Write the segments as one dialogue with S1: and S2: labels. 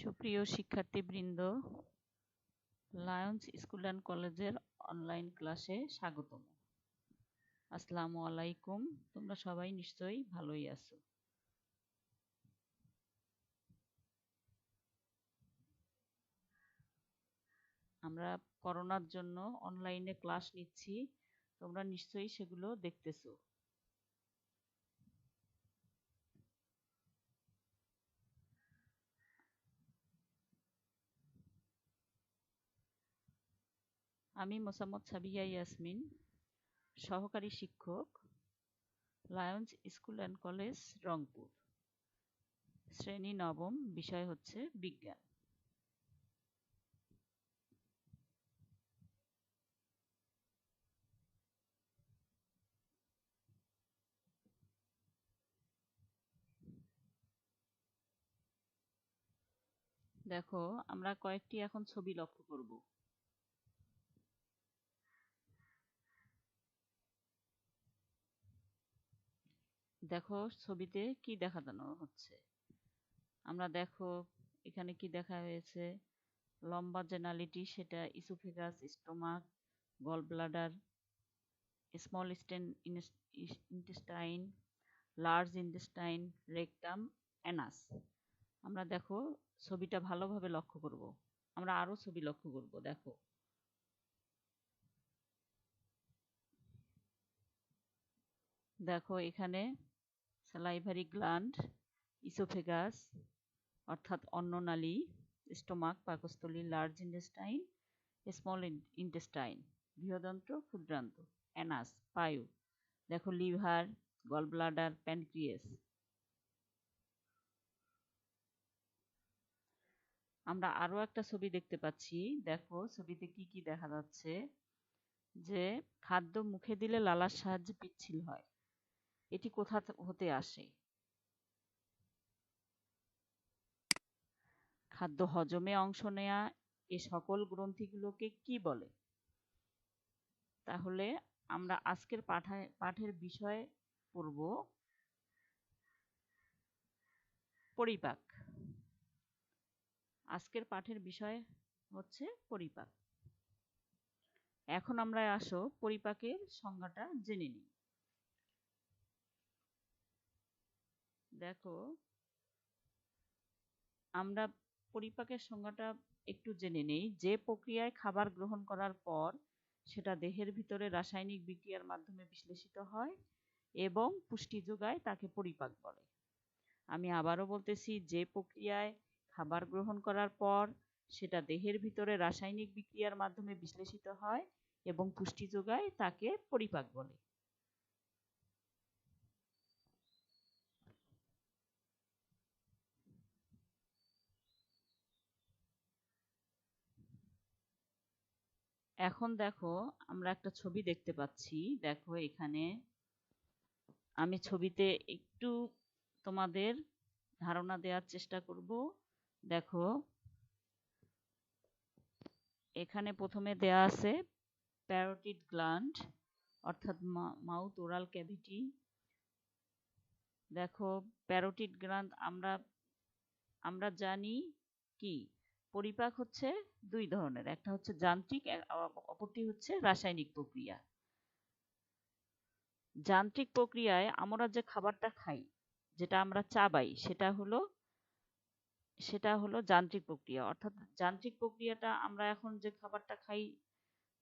S1: সুপ্রিয় শিক্ষার্থীবৃন্দ, Lions school and কলেজের অনলাইন ক্লাসে স্বাগতম। আসসালামু আলাইকুম। তোমরা সবাই নিশ্চয়ই ভালোই আছো। আমরা করোনার জন্য অনলাইনে ক্লাস নিচ্ছি, তোমরা নিশ্চয়ই সেগুলো দেখতেছো। আমি মোসাম্মদ সাবিহা ইয়াসমিন, সহকারী শিক্ষক, Lions school and college, Rangpur. শ্রেণী নবম, বিষয় হচ্ছে বিজ্ঞান। দেখো, আমরা কয়েকটি এখন ছবি লক্ষ্য করব। দেখো ছবিতে কি দেখানো হচ্ছে। আমরা দেখো এখানে কি দেখা হয়েছে, লম্বা যে নালীটি সেটা oesophagus, stomach, gall bladder, small intestine, large intestine, rectum, anus. আমরা দেখো ছবিটা ভালোভাবে লক্ষ্য করব। আমরা আরো ছবি লক্ষ্য করব। দেখো দেখো এখানে স্যালাইভারি গ্ল্যান্ড, ইসোফেগাস অর্থাৎ অন্ননালী, স্টোমাক পাকস্থলী, লার্জ ইন্টেস্টাইন, স্মল ইন্টেস্টাইন বৃহদন্ত্র, ক্ষুদ্রান্ত, অ্যানাস পায়ু। দেখো লিভার, গল ব্লাডার, প্যানক্রিয়াস। আমরা আরো একটা ছবি দেখতে পাচ্ছি। দেখো ছবিতে কি কি দেখা যাচ্ছে, যে খাদ্য মুখে দিলে লালার সাহায্যে পিচ্ছিল হয়। এটি কোথা হতে আসে? খাদ্য হজমে অংশ নেয়া এ সকল গ্রন্থিগুলোকে কি বলে? তাহলে আমরা আজকের পাঠের বিষয় পড়ব পরিপাক। আজকের পাঠের বিষয় হচ্ছে পরিপাক। এখন আমরা আসো পরিপাকের সংজ্ঞাটা জেনে নিই। দেখো আমরা পরিপাকের সংজ্ঞাটা একটু জেনে নেই। যে প্রক্রিয়ায় খাবার গ্রহণ করার পর সেটা দেহের ভিতরে রাসায়নিক বিক্রিয়ার মাধ্যমে বিশ্লেষিত হয় এবং পুষ্টি যোগায় তাকে পরিপাক বলে। আমি আবারও বলতেছি, যে প্রক্রিয়ায় খাবার গ্রহণ করার পর সেটা দেহের ভিতরে রাসায়নিক বিক্রিয়ার মাধ্যমে বিশ্লেষিত হয় এবং পুষ্টি যোগায় তাকে পরিপাক বলে। এখন দেখো আমরা একটা ছবি দেখতে পাচ্ছি। দেখো এখানে আমি ছবিতে একটু তোমাদের ধারণা দেওয়ার চেষ্টা করব। দেখো এখানে প্রথমে দেয়া আছে প্যারোটিড গ্ল্যান্ড অর্থাৎ মাউথ ওরাল ক্যাভিটি। দেখো প্যারোটিড গ্ল্যান্ড আমরা জানি কি পরিপাক হচ্ছে দুই ধরনের, একটা হচ্ছে যান্ত্রিক, অপরটি হচ্ছে রাসায়নিক প্রক্রিয়া। যান্ত্রিক প্রক্রিয়ায় আমরা যে খাবারটা খাই, যেটা আমরা চাবাই, সেটা হলো যান্ত্রিক প্রক্রিয়া। অর্থাৎ যান্ত্রিক প্রক্রিয়াটা আমরা এখন যে খাবারটা খাই,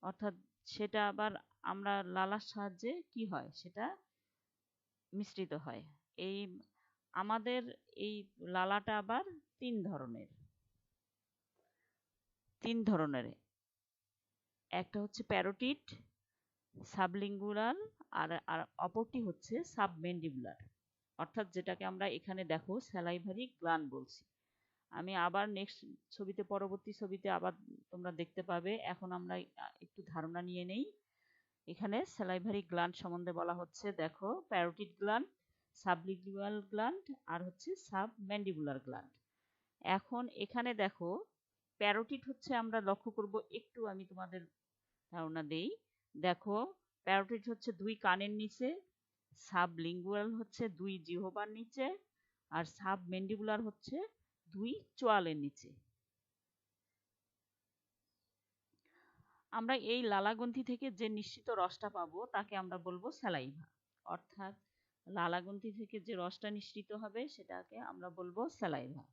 S1: অর্থাৎ সেটা আবার আমরা লালার সাহায্যে কি হয়, সেটা মিশ্রিত হয়। এই আমাদের এই লালাটা আবার তিন ধরনের। একটা হচ্ছে প্যারোটিড, সাবলিঙ্গুয়াল, আর অপরটি হচ্ছে সাবমেন্ডিবুলার, অর্থাৎ যেটাকে আমরা এখানে দেখো স্যালাইভারি গ্ল্যান্ড বলছি। আমি আবার পরবর্তী ছবিতে আবার তোমরা দেখতে পাবে। এখন আমরা একটু ধারণা নিয়ে নেই। এখানে স্যালাইভারি গ্ল্যান্ড সম্বন্ধে বলা হচ্ছে। দেখো প্যারোটিড গ্ল্যান্ড, সাবলিঙ্গুয়াল গ্ল্যান্ড আর হচ্ছে সাবম্যান্ডিবুলার গ্ল্যান্ড। এখন এখানে দেখো প্যারোটিড হচ্ছে, আমরা লক্ষ্য করব একটু, আমি তোমাদের ধারণা দেই। দেখো প্যারোটিড হচ্ছে দুই কানের নিচে, সাবলিঙ্গুয়াল হচ্ছে দুই জিহ্বার নিচে, আর সাবমেন্ডিবুলার হচ্ছে 2 চোয়ালের নিচে। আমরা এই লালাগ্রন্থি থেকে যে নিঃসৃত রসটা পাবো তাকে আমরা বলবো স্যালাইভা। অর্থাৎ লালাগ্রন্থি থেকে যে রসটা নিঃসৃত হবে সেটাকে আমরা বলবো স্যালাইভা।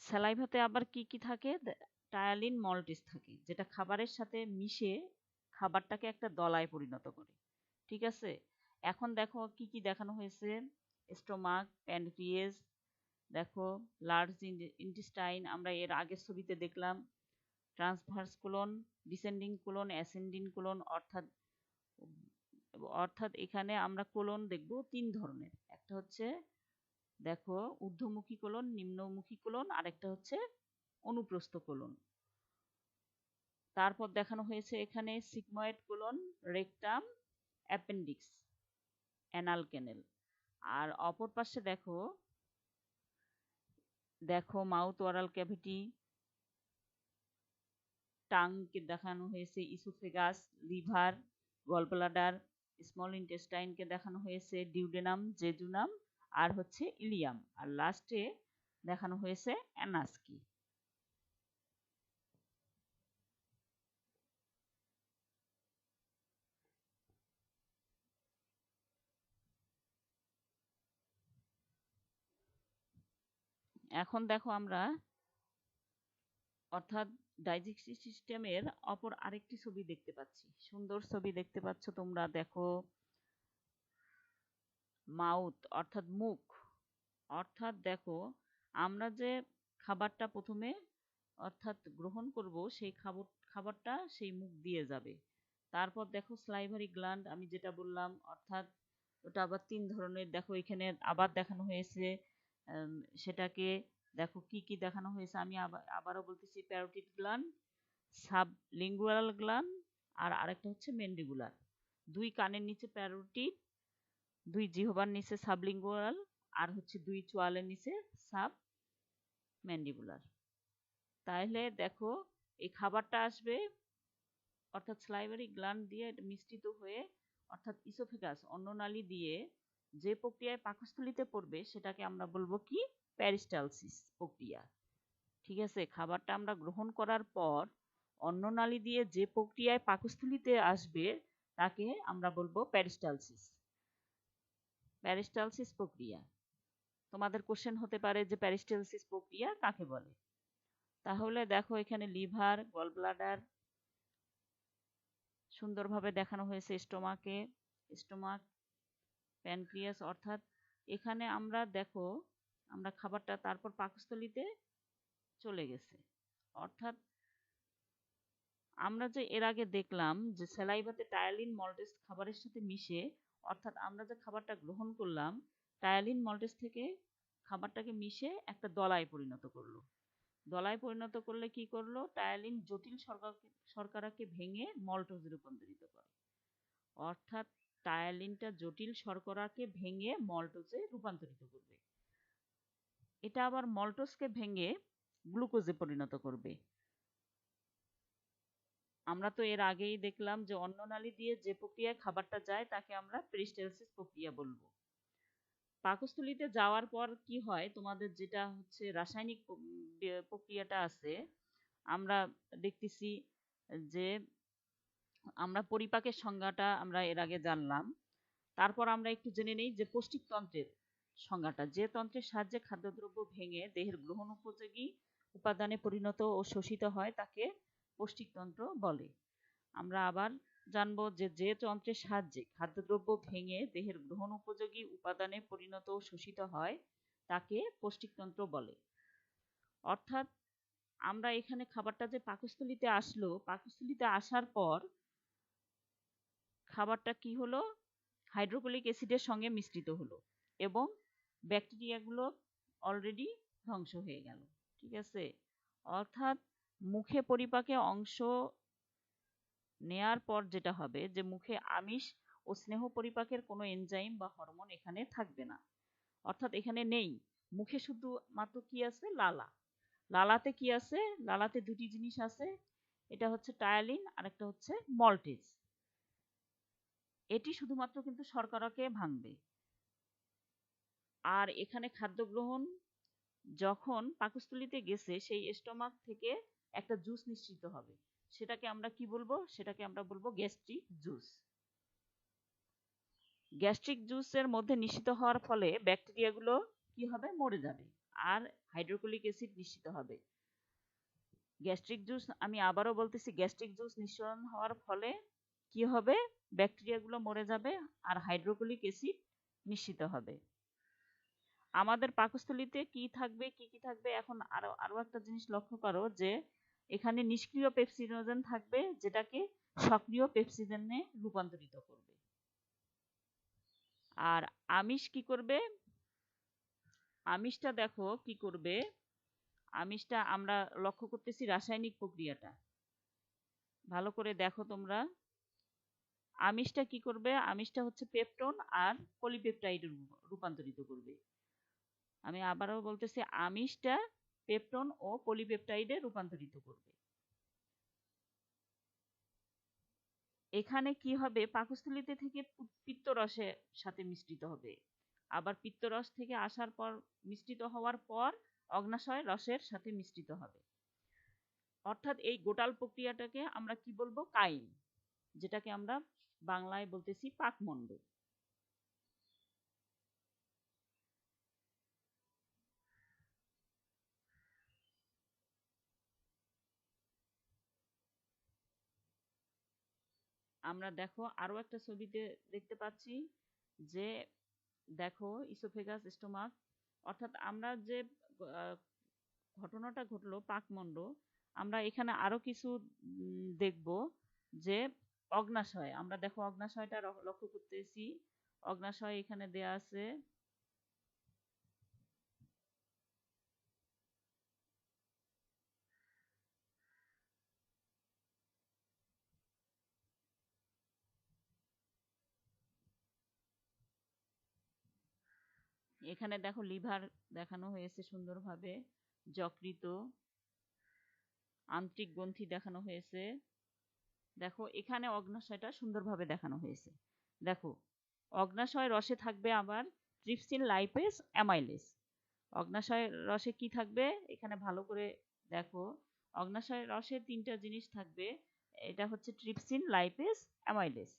S1: স্যালাইভাতে আবার কি কি থাকে? টায়ালিন মল্টিস থাকে, যেটা খাবারের সাথে মিশে খাবারটাকে একটা দলায় পরিণত করে। ঠিক আছে, এখন দেখো কি কি দেখানো হয়েছে। স্টোমাক, প্যানক্রিয়াস, দেখো লার্জ ইন্টেস্টাইন আমরা এর আগের ছবিতে দেখলাম। Transverse colon, descending colon, ascending colon, অর্থাৎ এখানে আমরা কোলন দেখব 3 ধরনের। একটা হচ্ছে দেখো ঊর্ধ্বমুখী কোলন, নিম্নমুখী কোলন, আরেকটা হচ্ছে অনুপ্রস্থ কোলন। তারপর দেখানো হয়েছে এখানে sigmoid colon, rectum, appendix, anal canal. আর অপর পাশে দেখো মাউথ ওরাল ক্যাভিটি, টাংকে দেখানো হয়েছে ইসোফেগাস, লিভার, গলব্লাডার, স্মল ইন্টেস্টাইনকে দেখানো হয়েছে ডিউডেনাম, জেজুনাম আর হচ্ছে ইলিয়াম, আর লাস্টে দেখানো হয়েছে অ্যানাস্কি। এখন দেখো আমরা অর্থাৎ ডাইজেস্টিভ সিস্টেমের অপর আরেকটি ছবি দেখতে পাচ্ছি। সুন্দর ছবি দেখতে পাচ্ছ তোমরা। দেখো মাউথ অর্থাৎ মুখ, অর্থাৎ দেখো আমরা যে খাবারটা প্রথমে অর্থাৎ গ্রহণ করব সেই খাবারটা সেই মুখ দিয়ে যাবে। তারপর দেখো স্লাইভারি গ্ল্যান্ড, আমি যেটা বললাম, অর্থাৎ ওটা আবার 3 ধরনের। দেখো এখানে আবার দেখানো হয়েছে সেটাকে দেখো কি কি দেখানো হয়েছে। আমি আবারও বলতেছি, প্যারোটিড গ্ল্যান্ড, সাবলিঙ্গুয়াল গ্ল্যান্ড আর আরেকটা হচ্ছে ম্যান্ডিবুলার। 2 কানের নিচে প্যারোটিড, 2 জিহ্বার নিচে সাবলিঙ্গুয়াল আর হচ্ছে 2 চোয়ালের নিচে সাব ম্যান্ডিবুলার। তাহলে দেখো এই খাবারটা আসবে অর্থাৎ স্লাইভারি গ্ল্যান্ড দিয়ে এটা মিশ্রিত হয়ে অর্থাৎ ইসোফেগাস অন্ননালী দিয়ে যে প্রক্রিয়ায় পাকস্থলীতে পড়বে সেটাকে আমরা বলবো কি? পেরিস্টালসিস প্রক্রিয়া। ঠিক আছে, খাবারটা আমরা গ্রহণ করার পর অন্ননালী দিয়ে যে প্রক্রিয়ায় পাকস্থলীতে আসবে তাকে আমরা বলবো পেরিস্টালসিস। পেরিস্টালসিস প্রক্রিয়া। তোমাদের কোশ্চেন হতে পারে যে পেরিস্টালসিস প্রক্রিয়া কাকে বলে। তাহলে দেখো এখানে লিভার, গলব্লাডার সুন্দরভাবে দেখানো হয়েছে, স্টোমাক, প্যানক্রিয়াস, অর্থাৎ এখানে আমরা দেখো আমরা খাবারটা তারপর পাকস্থলীতে চলে গেছে। অর্থাৎ আমরা যে এর আগে দেখলাম যে স্যালাইভাতে টায়ালিন মল্টেস খাবারের সাথে মিশে, অর্থাৎ আমরা যে খাবারটা গ্রহণ করলাম টায়ালিন মল্টেস থেকে খাবারটাকে মিশে একটা দলায় পরিণত করলো। দলায় পরিণত করলে কি করলো? টায়ালিন জটিল শর্করাকে ভেঙে মল্টোজে রূপান্তরিত করে। অর্থাৎ টায়ালিনটা জটিল শর্করাকে ভেঙে মল্টোজে রূপান্তরিত করবে। এটা আবার মল্টোজকে ভেঙে গ্লুকোজে পরিণত করবে। আমরা তো এর আগেই দেখলাম যে অন্ননালী দিয়ে যে প্রক্রিয়ায় খাবারটা যায় তাকে আমরা পেরিস্টালসিস প্রক্রিয়া বলবো। পাকস্থলীতে যাওয়ার পর কি হয়, তোমাদের যেটা হচ্ছে রাসায়নিক প্রক্রিয়াটা আছে, আমরা দেখতেছি যে আমরা পরিপাকের সংজ্ঞাটা আমরা এর আগে জানলাম। তারপর আমরা একটু জেনে নেই যে পৌষ্টিকতন্ত্রের সংজ্ঞাটা। যে তন্ত্রের সাহায্যে খাদ্যদ্রব্য ভেঙে দেহের গ্রহণ উপযোগী উপাদানে পরিণত ও শোষিত হয় তাকে পৌষ্টিকতন্ত্র বলে। আমরা আবার জানবো যে যে তন্ত্রের সাহায্যে খাদ্যদ্রব্য ভেঙে দেহের গ্রহণ উপযোগী উপাদানে পরিণত ও শোষিত হয় তাকে পৌষ্টিকতন্ত্র বলে। অর্থাৎ আমরা এখানে খাবারটা যে পাকস্থলীতে আসলো, পাকস্থলীতে আসার পর খাবারটা কি হলো? হাইড্রোক্লোরিক অ্যাসিডের সঙ্গে মিশ্রিত হলো এবং ব্যাকটেরিয়াগুলো অলরেডি ধ্বংস হয়ে গেল। ঠিক আছে, অর্থাৎ মুখে পরিপাকে অংশ নেয়ার পর যেটা হবে যে মুখে আমিষ ও স্নেহ পরিপাকের কোনো এনজাইম বা হরমোন এখানে থাকবে না। অর্থাৎ এখানে নেই, মুখে শুধু মাত্র কি আছে? লালা। লালাতে কি আছে? লালাতে 2টি জিনিস আছে, এটা হচ্ছে টায়ালিন আর একটা হচ্ছে মল্টেজ। এটি শুধুমাত্র কিন্তু শর্করাকে ভাঙবে। আর এখানে খাদ্য গ্রহণ যখন পাকস্থলীতে গেছে সেই স্টোমাক থেকে একটা জুস নিঃসৃত হবে, সেটাকে আমরা কি বলবো? সেটাকে আমরা বলবো গ্যাস্ট্রিক জুস। গ্যাস্ট্রিক জুসের মধ্যে নিঃসৃত হওয়ার ফলে ব্যাকটেরিয়াগুলো কি হবে? মরে যাবে, আর হাইড্রোক্লোরিক অ্যাসিড নিঃসৃত হবে। গ্যাস্ট্রিক জুস, আমি আবারও বলতেছি, গ্যাস্ট্রিক জুস নিঃসরণ হওয়ার ফলে কি হবে? ব্যাকটেরিয়াগুলো মরে যাবে আর হাইড্রোক্লোরিক অ্যাসিড নিঃসৃত হবে। আমাদের পাকস্থলীতে কি থাকবে, কি কি থাকবে? এখন আরো একটা জিনিস লক্ষ্য করো যে এখানে নিষ্ক্রিয় পেপসিনোজেন থাকবে, যেটাকে সক্রিয় পেপসিডেনে রূপান্তরিত করবে। আর আমিষ কি করবে? আমিষটা দেখো কি করবে। আমিষটা আমরা লক্ষ্য করতেছি রাসায়নিক প্রক্রিয়াটা, ভালো করে দেখো তোমরা। আমিষটা কি করবে? আমিষটা হচ্ছে পেপটন আর পলিপেপটাইডে রূপান্তরিত করবে। আমি আবারও বলতেছি, আমিষটা পেপটন ও পলিপেপটাইডে রূপান্তরিত করবে। এখানে কি হবে? পাকস্থলীতে থেকে পিত্তরসের সাথে মিশ্রিত হবে, আবার পিত্তরস থেকে আসার পর মিশ্রিত হওয়ার পর অগ্নাশয় রসের সাথে মিশ্রিত হবে। অর্থাৎ এই গোটাল প্রক্রিয়াটাকে আমরা কি বলবো? কাইম, যেটাকে আমরা বাংলায় বলতেছি পাকমণ্ড। আমরা দেখো আরো একটা ছবিতে দেখতে পাচ্ছি যে দেখো ইসোফেগাস, স্টোমাক, অর্থাৎ আমরা যে ঘটনাটা ঘটলো পাকমণ্ড, আমরা এখানে আরো কিছু দেখব যে অগ্নাশয়। আমরা দেখো অগ্নাশয়টা লক্ষ্য করতেছি, অগ্নাশয় এখানে দেয়া আছে। এখানে দেখো লিভার দেখানো হয়েছে সুন্দরভাবে, যকৃত, আন্ত্রিক গ্রন্থি দেখানো হয়েছে। দেখো এখানে অগ্নাশয়টা সুন্দরভাবে দেখানো হয়েছে। দেখো অগ্নাশয় রসে থাকবে আবার ট্রিপসিন, লাইপেজ, অ্যামাইলেজ। অগ্নাশয় রসে কি থাকবে? এখানে ভালো করে দেখো, অগ্নাশয় রসে তিনটা জিনিস থাকবে, এটা হচ্ছে ট্রিপসিন, লাইপেজ, অ্যামাইলেজ।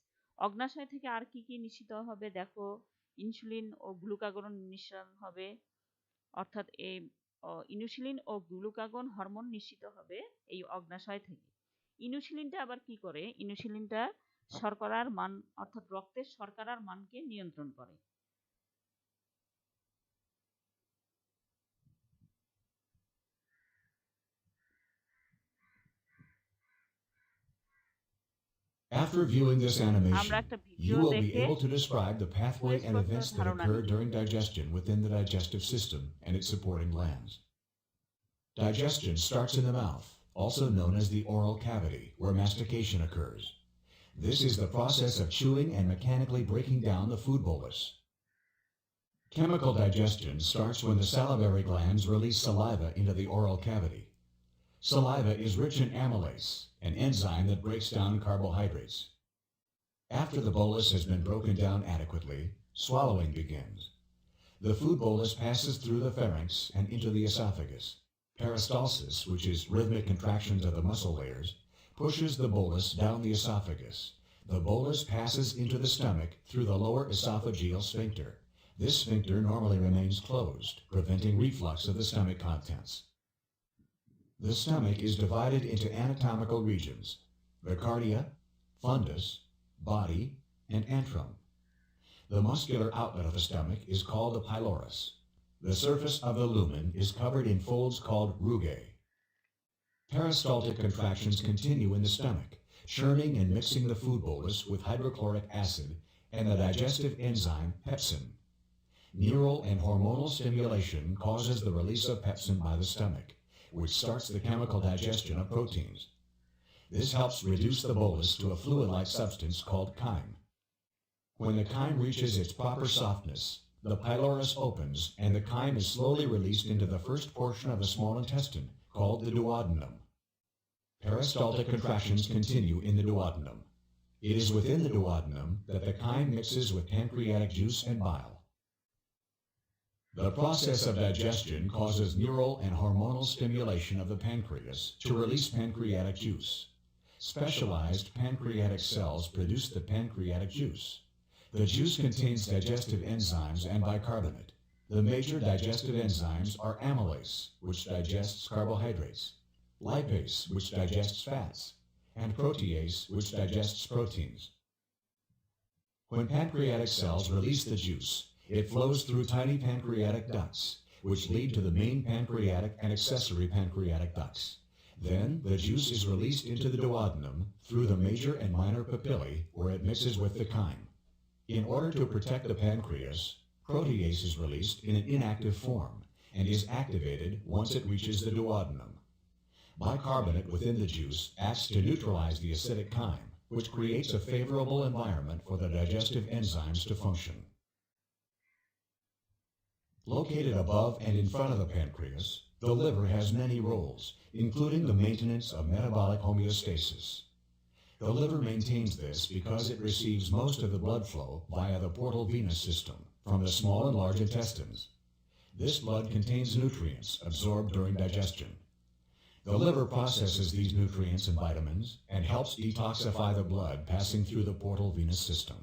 S1: অগ্নাশয় থেকে আর কি কি নিঃসৃত হবে? দেখো ইনসুলিন ও গ্লুকাগন নিঃসরণ হবে, অর্থাৎ এই ইনসুলিন ও গ্লুকাগন হরমোন নিঃসৃত হবে এই অগ্নাশয় থেকে। ইনসুলিনটা আবার কি করে? ইনসুলিনটা শর্করার মান, অর্থাৎ রক্তের শর্করার মানকে নিয়ন্ত্রণ করে।
S2: After viewing this animation,
S1: আমরা একটা
S2: you
S1: ভিডিও
S2: will be
S1: দেখে
S2: able to describe the pathway and
S1: সুস্পষ্ট
S2: events that
S1: ধারণা
S2: occur
S1: নিব।
S2: during digestion within the digestive system and its supporting glands. Digestion starts in the mouth, also known as the oral cavity, where mastication occurs. This is the process of chewing and mechanically breaking down the food bolus. Chemical digestion starts when the salivary glands release saliva into the oral cavity. Saliva is rich in amylase, an enzyme that breaks down carbohydrates. After the bolus has been broken down adequately, swallowing begins. The food bolus passes through the pharynx and into the esophagus. Peristalsis, which is rhythmic contractions of the muscle layers, pushes the bolus down the esophagus. The bolus passes into the stomach through the lower esophageal sphincter. This sphincter normally remains closed, preventing reflux of the stomach contents. The stomach is divided into anatomical regions: the cardia, fundus, body, and antrum. The muscular outlet of the stomach is called the pylorus. The surface of the lumen is covered in folds called rugae. Peristaltic contractions continue in the stomach, churning and mixing the food bolus with hydrochloric acid and the digestive enzyme pepsin. Neural and hormonal stimulation causes the release of pepsin by the stomach, which starts the chemical digestion of proteins. This helps reduce the bolus to a fluid-like substance called chyme. When the chyme reaches its proper softness, the pylorus opens and the chyme is slowly released into the first portion of the small intestine, called the duodenum. Peristaltic contractions continue in the duodenum. It is within the duodenum that the chyme mixes with pancreatic juice and bile. The process of digestion causes neural and hormonal stimulation of the pancreas to release pancreatic juice. Specialized pancreatic cells produce the pancreatic juice. The juice contains digestive enzymes and bicarbonate. The major digestive enzymes are amylase, which digests carbohydrates, lipase, which digests fats, and protease, which digests proteins. When pancreatic cells release the juice, it flows through tiny pancreatic ducts, which lead to the main pancreatic and accessory pancreatic ducts. Then, the juice is released into the duodenum through the major and minor papillae, where it mixes with the chyme. In order to protect the pancreas, protease is released in an inactive form and is activated once it reaches the duodenum. Bicarbonate within the juice acts to neutralize the acidic chyme, which creates a favorable environment for the digestive enzymes to function. Located above and in front of the pancreas, the liver has many roles, including the maintenance of metabolic homeostasis. The liver maintains this because it receives most of the blood flow via the portal venous system from the small and large intestines. This blood contains nutrients absorbed during digestion. The liver processes these nutrients and vitamins and helps detoxify the blood passing through the portal venous system.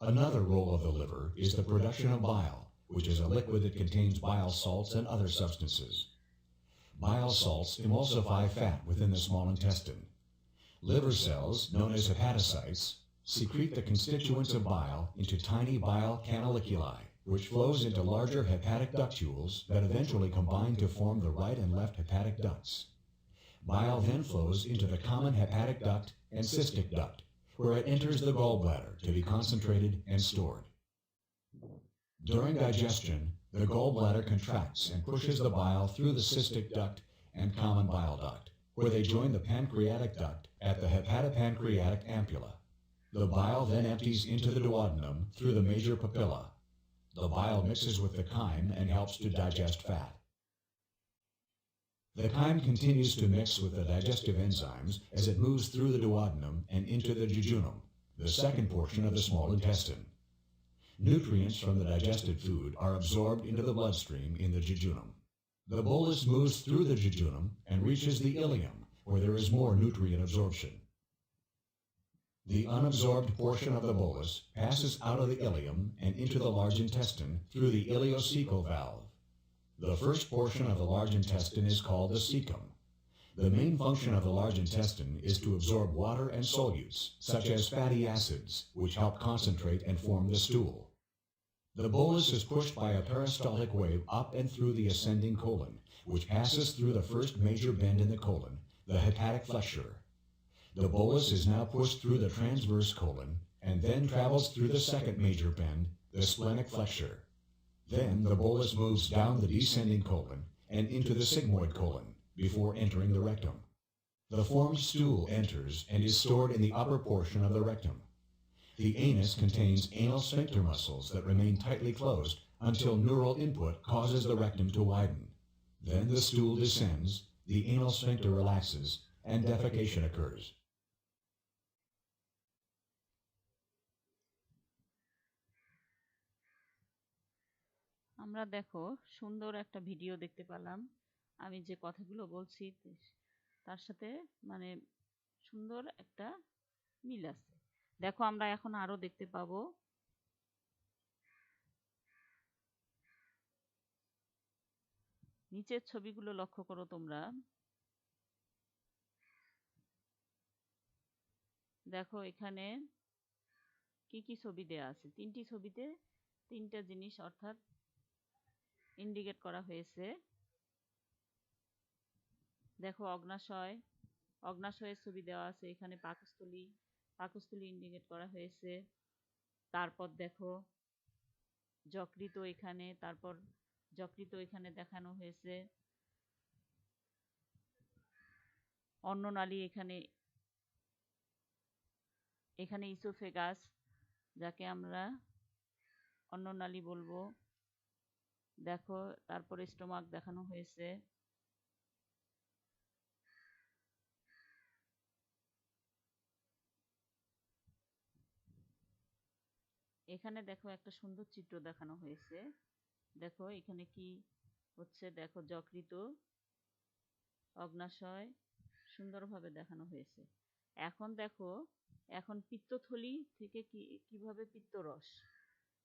S2: Another role of the liver is the production of bile, which is a liquid that contains bile salts and other substances. Bile salts emulsify fat within the small intestine. Liver cells, known as hepatocytes, secrete the constituents of bile into tiny bile canaliculi, which flows into larger hepatic ductules that eventually combine to form the right and left hepatic ducts. Bile then flows into the common hepatic duct and cystic duct, where it enters the gallbladder to be concentrated and stored. During digestion, the gallbladder contracts and pushes the bile through the cystic duct and common bile duct, where they join the pancreatic duct at the hepatopancreatic ampulla. The bile then empties into the duodenum through the major papilla. The bile mixes with the chyme and helps to digest fat. The chyme continues to mix with the digestive enzymes as it moves through the duodenum and into the jejunum, the second portion of the small intestine. Nutrients from the digested food are absorbed into the bloodstream in the jejunum. The bolus moves through the jejunum and reaches the ileum, where there is more nutrient absorption. The unabsorbed portion of the bolus passes out of the ileum and into the large intestine through the ileocecal valve. The first portion of the large intestine is called the cecum. The main function of the large intestine is to absorb water and solutes, such as fatty acids, which help concentrate and form the stool. The bolus is pushed by a peristaltic wave up and through the ascending colon, which passes through the first major bend in the colon, the hepatic flexure. The bolus is now pushed through the transverse colon and then travels through the second major bend, the splenic flexure. Then the bolus moves down the descending colon and into the sigmoid colon before entering the rectum. The formed stool enters and is stored in the upper portion of the rectum. The anus contains anal sphincter muscles that remain tightly closed until neural input causes the rectum to widen. Then the stool descends, the anal sphincter relaxes, and defecation occurs.
S1: আমরা দেখো সুন্দর একটা video দেখতে পেলাম। আমি যে কথাগুলো বলছি তার সাথে মানে সুন্দর একটা মিল আছে। দেখো আমরা এখন আরো দেখতে পাবো। নিচের ছবিগুলো লক্ষ্য করো তোমরা। দেখো এখানে কি কি ছবি দেয়া আছে। তিনটি ছবিতে তিনটা জিনিস অর্থাৎ ইন্ডিকেট করা হয়েছে। দেখো অগ্নাশয়ের ছবি দেওয়া আছে, এখানে পাকস্থলী ইন্ডিকেট করা হয়েছে। তারপর দেখো যকৃত এখানে দেখানো হয়েছে। অন্ননালী এখানে ইসোফেগাস, যাকে আমরা অন্ননালী বলবো। দেখো তারপরে স্টোমাক দেখানো হয়েছে। এখানে দেখো একটা সুন্দর চিত্র দেখানো হয়েছে। দেখো এখানে কি হচ্ছে, দেখো যকৃত, অগ্নাশয় সুন্দরভাবে দেখানো হয়েছে। এখন দেখো, এখন পিত্তথলি থেকে কিভাবে পিত্তরস,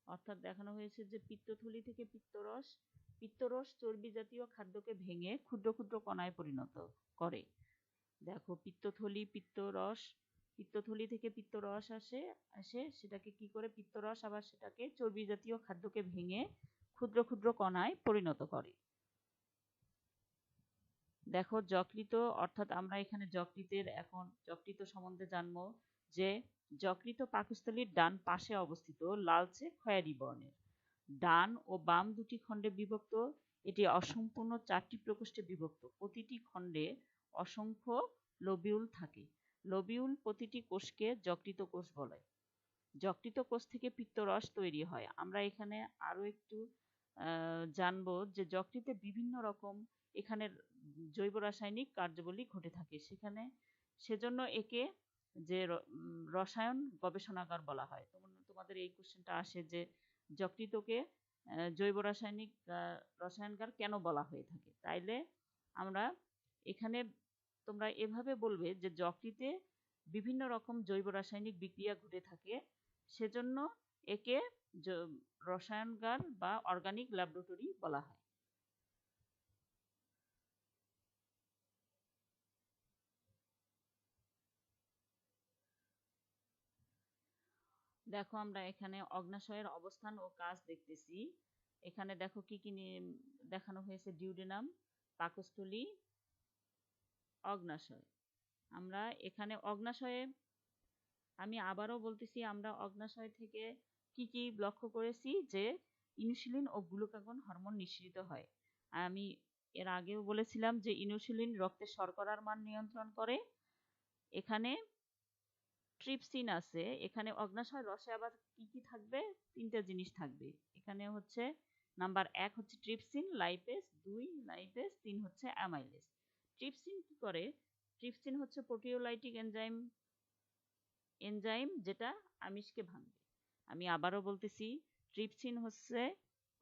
S1: অর্থাৎ দেখানো হয়েছে যে পিত্তথলি থেকে পিত্তরস চর্বি জাতীয় খাদ্যকে ভেঙে ক্ষুদ্র ক্ষুদ্র কণায় পরিণত করে। দেখো পিত্তথলি থেকে পিত্তরস আসে সেটাকে কি করে, পিত্তরস আবার সেটাকে চর্বি জাতীয় খাদ্যকে ভেঙে ক্ষুদ্র ক্ষুদ্র কণায় পরিণত করে। দেখো যকৃত, অর্থাৎ আমরা এখানে যকৃত সম্বন্ধে জানবো যে যকৃত পাকস্থলীর ডান পাশে অবস্থিত, লালচে খয়েরি বর্ণের, ডান ও বাম দুটি খণ্ডে বিভক্ত। এটি অসম্পূর্ণ 4টি প্রকোষ্ঠে বিভক্ত। প্রতিটি খণ্ডে অসংখ্য লোবিউল থাকে। লোবিউল প্রতিটি কোষকে যকৃত কোষ বলে। যকৃত কোষ থেকে পিত্তরস তৈরি হয়। আমরা এখানে আরো একটু জানবো যে যকৃতে বিভিন্ন রকম এখানে জৈব রাসায়নিক কার্যাবলী ঘটে থাকে। সেজন্য একে যে রসায়ন গবেষণাগার বলা হয়। তোমাদের এই কোশ্চেনটা আসে যে যকৃতকে জৈব রসায়নগার কেন বলা হয়ে থাকে। তাইলে আমরা এখানে তোমরা এভাবে বলবে যে যকৃতে বিভিন্ন রকম জৈব রাসায়নিক বিক্রিয়া ঘটে থাকে, সেজন্য একে রসায়নগার বা অর্গানিক ল্যাবরেটরি বলা হয়। দেখো আমরা এখানে অগ্নাশয়ের অবস্থান ও কাজ দেখতেছি। এখানে দেখো কি কি দেখানো হয়েছে, ডিউডেনাম, পাকস্থলী, অগ্নাশয়। আমরা এখানে অগ্নাশয়ে, আমি আবারও বলতেছি, আমরা অগ্নাশয় থেকে কি কি লক্ষ্য করেছি যে ইনসুলিন ও গ্লুকাগন হরমোন নিঃসৃত হয়। আমি এর আগেও বলেছিলাম যে ইনসুলিন রক্তে শর্করার মান নিয়ন্ত্রণ করে। এখানে ট্রিপসিন আছে। এখানে অগ্নাশয় রসে আবার কি কি থাকবে, 3টে জিনিস থাকবে। এখানে হচ্ছে নাম্বার 1 হচ্ছে ট্রিপসিন, লাইপেজ, 2 লাইপেজ, 3 হচ্ছে অ্যামাইলেজ। ট্রিপসিন কি করে? ট্রিপসিন হচ্ছে প্রোটিওলাইটিক এনজাইম যেটা আমিষকে ভাঙবে। আমি আবারও বলতেছি, ট্রিপসিন হচ্ছে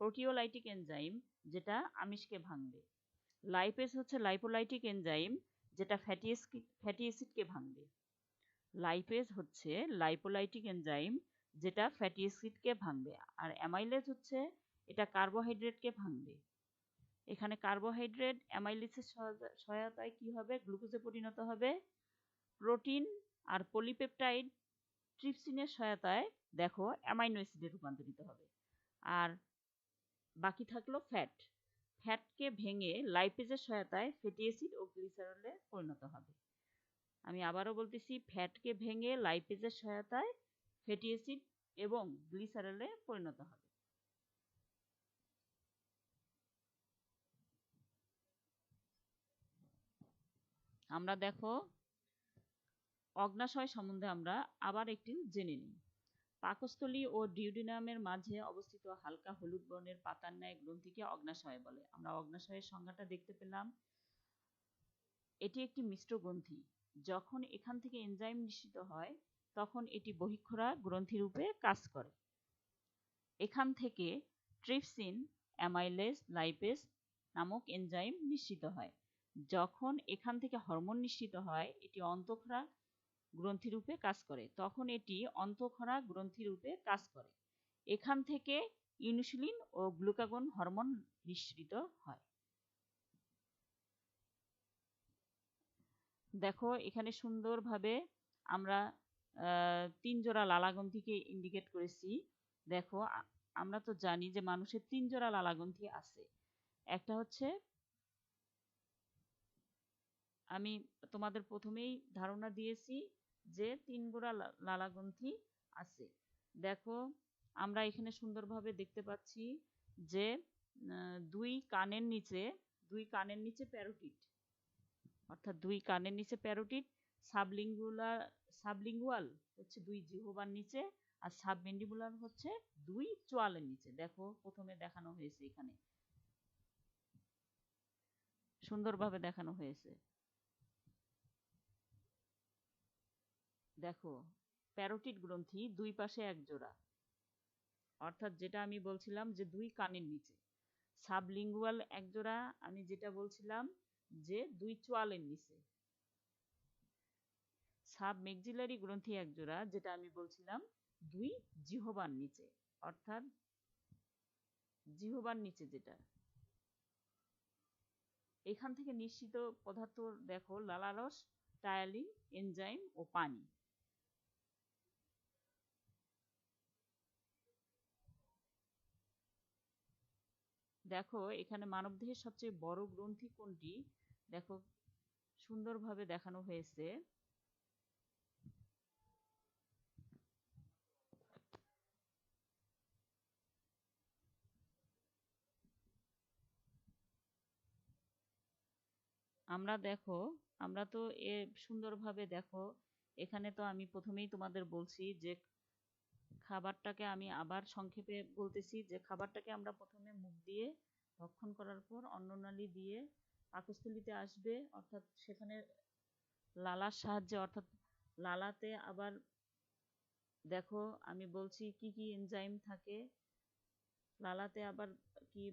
S1: প্রোটিওলাইটিক এনজাইম যেটা আমিষকে ভাঙবে। লাইপেজ হচ্ছে লাইপোলাইটিক এনজাইম যেটা ফ্যাটি অ্যাসিডকে ভাঙবে। লাইপেজ হচ্ছে লাইপোলাইটিক এনজাইম যেটা ফ্যাটি অ্যাসিডকে ভাঙবে। আর অ্যামাইলেজ হচ্ছে এটা কার্বোহাইড্রেটকে ভাঙবে। এখানে কার্বোহাইড্রেট অ্যামাইলেজের সহায়তায় কি হবে, গ্লুকোজে পরিণত হবে। প্রোটিন আর পলিপেপটাইড ট্রিপসিনের সহায়তায় দেখো অ্যামাইনো অ্যাসিডে রূপান্তরিত হবে। আর বাকি থাকলো ফ্যাটকে ভেঙে লাইপেজের সহায়তায় ফ্যাটি অ্যাসিড ও গ্লিসারলে পরিণত হবে। আমি আবারও বলতেছি, ফ্যাটকে ভেঙে লাইপেজের সহায়তায় ফ্যাটি অ্যাসিড এবং গ্লিসারলে পরিণত হবে। আমরা দেখো অগ্নাশয় সম্বন্ধে আমরা আবার একটু জেনে নিই। পাকস্থলী ও ডিউডিনামের মাঝে অবস্থিত হালকা হলুদ বর্ণের পাতার ন্যায় গ্রন্থিকে অগ্নাশয় বলে। আমরা অগ্নাশয়ের সংজ্ঞাটা দেখতে পেলাম। এটি একটি মিশ্র গ্রন্থি। যখন এখান থেকে এনজাইম নিঃসৃত হয় তখন এটি বহিঃক্ষরা গ্রন্থি রূপে কাজ করে। এখান থেকে ট্রিপসিন, অ্যামাইলেজ, লাইপেজ নামক এনজাইম নিঃসৃত হয়। যখন এখান থেকে হরমোন নিঃসৃত হয় এটি অন্তঃক্ষরা গ্রন্থি রূপে কাজ করে, তখন এটি অন্তঃক্ষরা গ্রন্থি রূপে কাজ করে। এখান থেকে ইনসুলিন ও গ্লুকাগন হরমোন নিঃসৃত হয়। দেখো এখানে সুন্দরভাবে আমরা 3 জোড়া লালাগ্রন্থিকে ইন্ডিকেট করেছি। দেখো আমরা তো জানি যে মানুষের 3 জোড়া লালাগ্রন্থি আছে। একটা হচ্ছে, আমি তোমাদের প্রথমেই ধারণা দিয়েছি যে 3 জোড়া লালাগ্রন্থি আছে। দেখো আমরা এখানে সুন্দরভাবে দেখতে পাচ্ছি যে দুই কানের নিচে প্যারোটিড, অর্থাৎ 2 কানের নিচে প্যারোটিড, সাবলিঙ্গুয়াল হচ্ছে 2 জিহ্বার নিচে, আর সাবমেন্ডিবুলার হচ্ছে 2 চোয়ালের নিচে। দেখো প্রথমে দেখানো হয়েছে, এখানে সুন্দরভাবে দেখানো হয়েছে। দেখো প্যারোটিড গ্রন্থি 2 পাশে 1 জোড়া, অর্থাৎ যেটা আমি বলছিলাম যে 2 কানের নিচে। সাবলিঙ্গুয়াল একজোড়া আমি যেটা বলছিলাম যে 2 চোয়ালের নিচে। সাবমেক্সিলারি গ্রন্থি একজোড়া যেটা আমি বলছিলাম 2 জিহ্বার নিচে, অর্থাৎ জিহ্বার নিচে যেটা। এখান থেকে নিঃসৃত পদার্থ দেখো লালারস, টায়ালিন, এনজাইম ও পানি। দেখো এখানে মানবদেহের সবচেয়ে বড় গ্রন্থি কোনটি, দেখো সুন্দরভাবে দেখানো হয়েছে। আমরা তো সুন্দরভাবে দেখো, এখানে তো আমি প্রথমেই তোমাদের বলছি যে খাবারটাকে আমি আবার সংক্ষেপে বলতেছি যে খাবারটাকে আমরা প্রথমে মুখ দিয়ে ভক্ষণ করার পর অন্ননালী দিয়ে পাকস্থলীতে আসবে, অর্থাৎ সেখানে লালার সাহায্যে, অর্থাৎ লালাতে আবার দেখো আমি বলছি কি কি এনজাইম থাকে লালাতে, আবার কি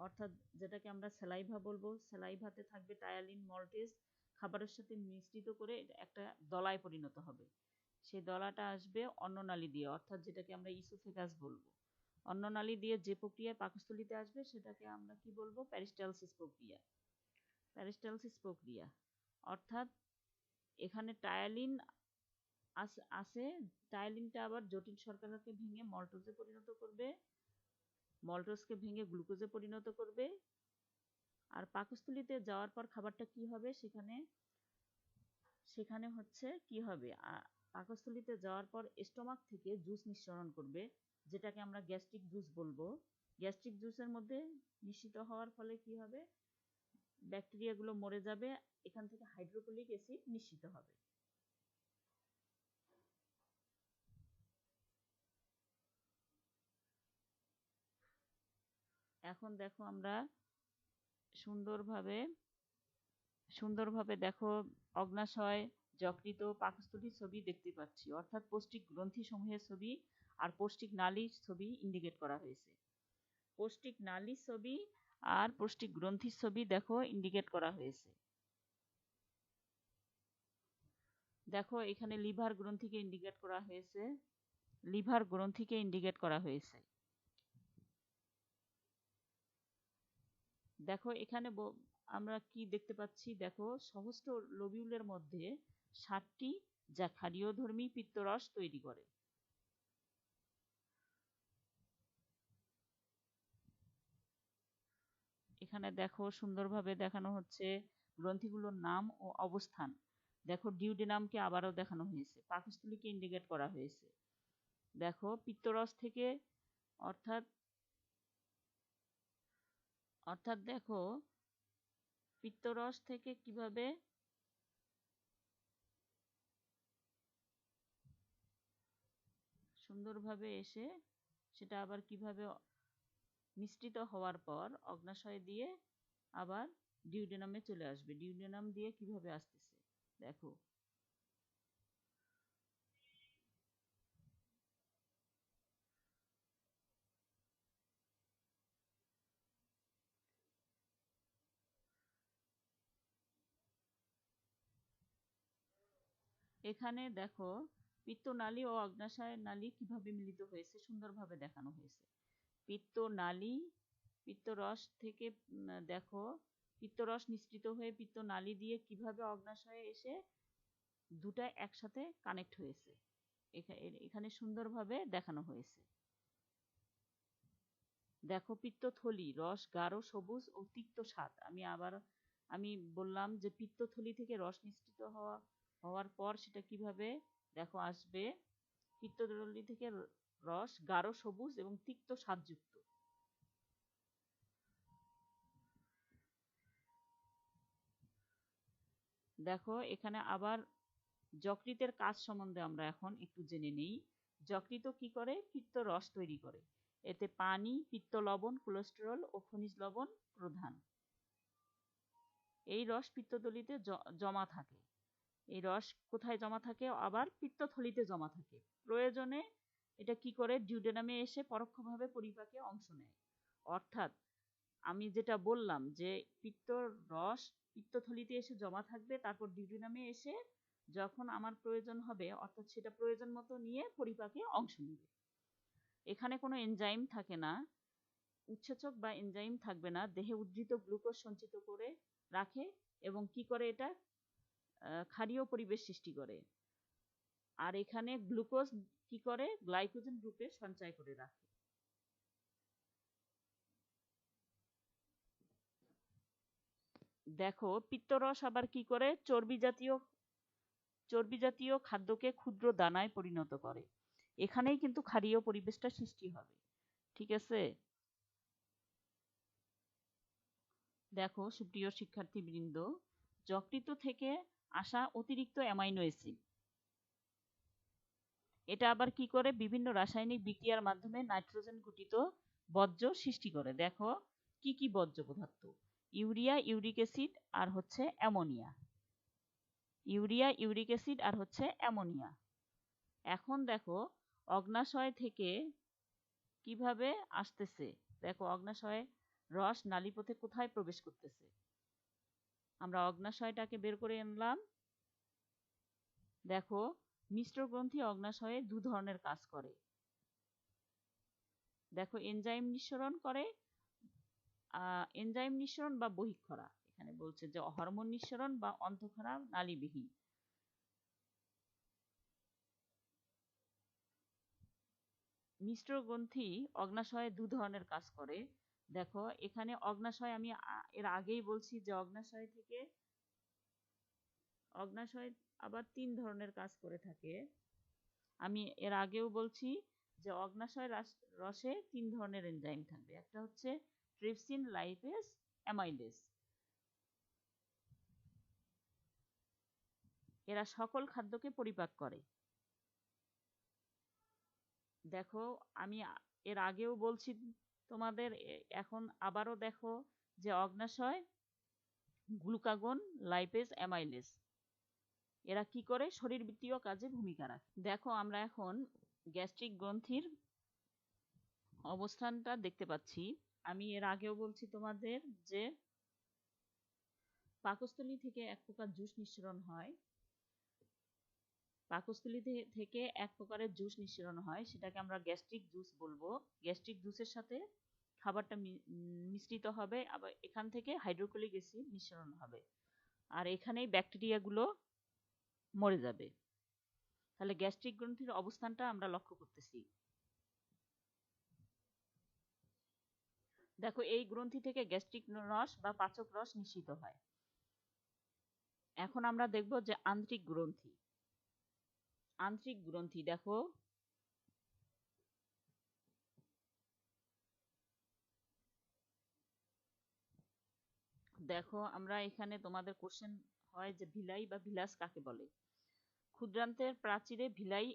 S1: অর্থাৎ যেটাকে আমরা স্যালাইভা বলবো, স্যালাইভাতে থাকবে টায়ালিন মল্টেজ, খাবারের সাথে মিশ্রিত করে একটা দলায় পরিণত হবে। সেই দলাটা আসবে অন্ননালী দিয়ে, অর্থাৎ যেটাকে আমরা ইসোফেগাস বলবো। অন্ননালী দিয়ে যে প্রক্রিয়ায় পাকস্থলীতে আসবে সেটাকে আমরা কি বলবো, প্যারিস্টালসিস প্রক্রিয়া। প্যারিস্টালসিস প্রক্রিয়া অর্থাৎ এখানে টায়ালিন আছে, টায়ালিনটা আবার জটিল শর্করাকে ভেঙে মল্টোজে পরিণত করবে, মল্টোজকে ভেঙে গ্লুকোজে পরিণত করবে। আর পাকস্থলীতে যাওয়ার পর খাবারটা কি হবে, সেখানে হচ্ছে কি হবে, পাকস্থলীতে যাওয়ার পর স্টোমাক থেকে জুস নিঃসরণ করবে, যেটাকে আমরা গ্যাস্ট্রিক জুস বলবো। গ্যাস্ট্রিক জুসের মধ্যে নিঃসৃত হওয়ার ফলে কি হবে, ব্যাকটেরিয়াগুলো মরে যাবে, এখান থেকে হাইড্রোক্লোরিক অ্যাসিড নিঃসৃত হবে। এখন দেখো আমরা সুন্দরভাবে দেখো অগ্নাশয়, যকৃত, পাকস্থলীর ছবি দেখতে পাচ্ছি, অর্থাৎ পৌষ্টিক গ্রন্থি সমূহের ছবি আর পৌষ্টিক নালীর ছবি ইন্ডিকেট করা হয়েছে। পৌষ্টিক নালীর ছবি আর পৌষ্টিক গ্রন্থির ছবি দেখো ইন্ডিকেট করা হয়েছে। দেখো এখানে লিভার গ্রন্থিকে ইন্ডিকেট করা হয়েছে, লিভার গ্রন্থিকে ইন্ডিকেট করা হয়েছে। দেখো এখানে আমরা কি দেখতে পাচ্ছি, দেখো সহস্র লোবিউলের মধ্যে 7টি যা ক্ষারীয়ধর্মী পিত্তরস তৈরি করে। এখানে দেখো সুন্দরভাবে দেখানো হচ্ছে গ্রন্থিগুলোর নাম ও অবস্থান। দেখো ডিউডেনামকে আবারও দেখানো হয়েছে, পাকস্থলীকে ইন্ডিকেট করা হয়েছে। দেখো পিত্তরস থেকে অর্থাৎ দেখো পিত্তরস থেকে কিভাবে সুন্দরভাবে এসে সেটা আবার কিভাবে মিশ্রিত হওয়ার পর অগ্নাশয় দিয়ে আবার ডিউডেনামে চলে আসবে, ডিউডেনাম দিয়ে কিভাবে আসতেছে দেখো। এখানে দেখো পিত্তনালী ও অগ্নাশয় নালী কিভাবে মিলিত হয়েছে সুন্দরভাবে দেখানো হয়েছে। পিত্তনালী, পিত্তরস থেকে দেখো পিত্তরস নিঃসৃত হয়ে পিত্তনালী দিয়ে কিভাবে অগ্নাশয়ে এসে দুটা একসাথে কানেক্ট হয়েছে, এখানে সুন্দরভাবে দেখানো হয়েছে। দেখো পিত্তথলি, রস গাঢ় সবুজ ও তিক্ত স্বাদ। আমি বললাম যে পিত্তথলি থেকে রস নিঃসৃত হওয়ার পর সেটা কিভাবে দেখো আসবে, পিত্তথলি থেকে রস গাঢ় সবুজ এবং তিক্ত স্বাদযুক্ত। দেখো এখানে আবার যকৃতের কাজ সম্বন্ধে আমরা এখন একটু জেনে নিই। যকৃত কি করে, পিত্ত রস তৈরি করে। এতে পানি, পিত্ত লবণ, কোলেস্টেরল ও খনিজ লবণ প্রধান। এই রস পিত্তথলিতে জমা থাকে। এই রস কোথায় জমা থাকে, আবার পিত্তথলিতে জমা থাকে। প্রয়োজনে এটা কি করে ডিউডেনামে এসে পরোক্ষভাবে পরিপাকে অংশ নেয়। অর্থাৎ আমি যেটা বললাম যে পিত্তর রস পিত্তথলিতে এসে জমা থাকবে, তারপর ডিউডেনামে এসে যখন আমার প্রয়োজন হবে অর্থাৎ সেটা প্রয়োজন মতো নিয়ে পরিপাকে অংশ নেবে। এখানে কোনো এনজাইম থাকে না, উৎসেচক বা এনজাইম থাকবে না, দেহে উদ্ধৃত গ্লুকোজ সঞ্চিত করে রাখে এবং কি করে এটা ক্ষারীয় পরিবেশ সৃষ্টি করে। আর এখানে গ্লুকোজ কি করে গ্লাইকোজেন রূপে সঞ্চয় করে রাখে। দেখো পিত্তরস আবার কি করে চর্বি জাতীয় খাদ্যকে ক্ষুদ্র দানায় পরিণত করে। এখানেই কিন্তু ক্ষারীয় পরিবেশটা সৃষ্টি হবে। ঠিক আছে, দেখো সুপ্রিয় শিক্ষার্থীবৃন্দ, যকৃৎ থেকে আসা অতিরিক্ত অ্যামাইনো অ্যাসিড এটা আবার কি করে বিভিন্ন রাসায়নিক বিক্রিয়ার মাধ্যমে নাইট্রোজেন ঘটিত বর্জ্য সৃষ্টি করে। দেখো কি কি বর্জ্য পদার্থ, ইউরিয়া, ইউরিক অ্যাসিড আর হচ্ছে অ্যামোনিয়া। ইউরিয়া, ইউরিক অ্যাসিড আর হচ্ছে অ্যামোনিয়া। এখন দেখো অগ্নাশয় থেকে কিভাবে আসতেছে। দেখো অগ্নাশয়ে রস নালীপথে কোথায় প্রবেশ করতেছে। আমরা অগ্নাশয়টাকে বের করে আনলাম। দেখো মিশ্র গ্রন্থি অগ্নাশয়ে দু ধরনের কাজ করে। দেখো এনজাইম নিঃসরণ করে, এনজাইম নিঃসরণ বা বহিঃক্ষরা। এখানে বলছে যে হরমোন নিঃসরণ বা অন্তঃক্ষরা নালীবিহীন। মিশ্র গ্রন্থি অগ্নাশয়ে দু ধরনের কাজ করে। দেখো এখানে অগ্নাশয় আমি এর আগেই বলছি যে অগ্নাশয় আবার তিন ধরনের কাজ করে থাকে। আমি এর আগেও বলছি যে অগ্নাশয় রসে তিন ধরনের এনজাইম থাকবে। একটা হচ্ছে ট্রিপসিন, লাইপেজ, অ্যামাইলেজ। এরা সকল খাদ্যকে পরিপাক করে। দেখো আমি এর আগেও বলছি তোমাদের, এখন আবারও দেখো যে অগ্নাশয়, গ্লুকাগন, লাইপেজ, অ্যামাইলেজ এরা কি করে শরীরবৃত্তীয় কাজে ভূমিকা রাখে। দেখো আমরা এখন গ্যাস্ট্রিক গ্রন্থির অবস্থানটা দেখতে পাচ্ছি। আমি এর আগেও বলছি তোমাদের যে পাকস্থলী থেকে এক প্রকার জুস নিঃসরণ হয়। পাকস্থলী থেকে এক প্রকারের জুস নিঃসরণ হয়, সেটাকে আমরা গ্যাস্ট্রিক জুস বলবো। গ্যাস্ট্রিক জুসের সাথে খাবারটা মিশ্রিত হবে, আবার এখান থেকে হাইড্রোক্লোরিক অ্যাসিড নিঃসরণ হবে, আর এখানেই ব্যাকটেরিয়াগুলো মরে যাবে। তাহলে গ্যাস্ট্রিক গ্রন্থির অবস্থানটা আমরা লক্ষ্য করতেছি। দেখো এই গ্রন্থি থেকে গ্যাস্ট্রিক রস বা পাচক রস নিঃসৃত হয়। এখন আমরা দেখব যে আন্ত্রিক গ্রন্থি। আন্ত্রিক গ্রন্থি দেখো দেখো আমরা এখানে তোমাদের কোশ্চেন হয় যে ভিলাই বা ভিলাস কাকে বলে। ক্ষুদ্রান্তের প্রাচীরে ভিলাই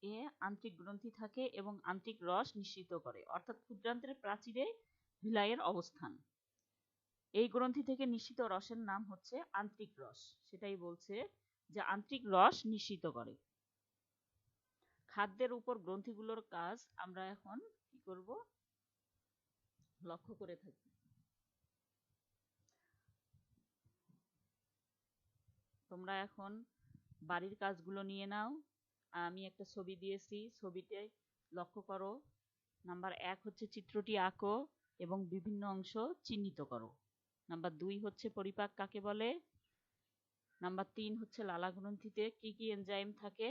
S1: এ আন্ত্রিক গ্রন্থি থাকে এবং আন্ত্রিক রস নিঃসৃত করে, অর্থাৎ ক্ষুদ্রান্তের প্রাচীরে ভিলাইয়ের অবস্থান। এই গ্রন্থি থেকে নিঃসৃত রসের নাম হচ্ছে আন্ত্রিক রস। সেটাই বলছে যে আন্ত্রিক রস নিঃসৃত করে। খাদ্যের উপর গ্রন্থিগুলোর কাজ আমরা এখন কি করব, লক্ষ্য করে থাকি। তোমরা এখন বাড়ির কাজগুলো নিয়ে নাও। আমি একটা ছবি দিয়েছি, ছবিতে লক্ষ্য করো। নাম্বার 1 হচ্ছে চিত্রটি আঁকো এবং বিভিন্ন অংশ চিহ্নিত করো। নাম্বার 2 হচ্ছে পরিপাক কাকে বলে। নাম্বার 3 হচ্ছে লালা গ্রন্থিতে কি কি এনজাইম থাকে।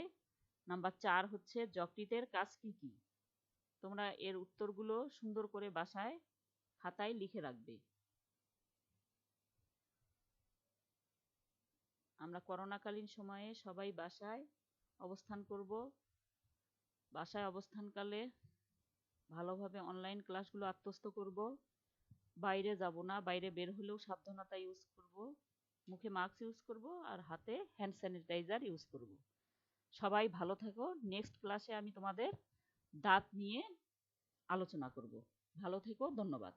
S1: নাম্বার 4 হচ্ছে যকৃতের কাজ কি কি। তোমরা এর উত্তরগুলো সুন্দর করে বাসায় খাতায় লিখে রাখবে। আমরা করোনাকালীন সময়ে সবাই বাসায় অবস্থান করব। বাসায় অবস্থানকালে ভালোভাবে অনলাইন ক্লাসগুলো আত্মস্থ করব। বাইরে যাব না, বাইরে বের হলেও সাবধানতা ইউজ করব, মুখে মাস্ক ইউজ করব আর হাতে হ্যান্ড স্যানিটাইজার ইউজ করব। সবাই ভালো থেকো। নেক্সট ক্লাসে আমি তোমাদের দাঁত নিয়ে আলোচনা করব। ভালো থেকো, ধন্যবাদ।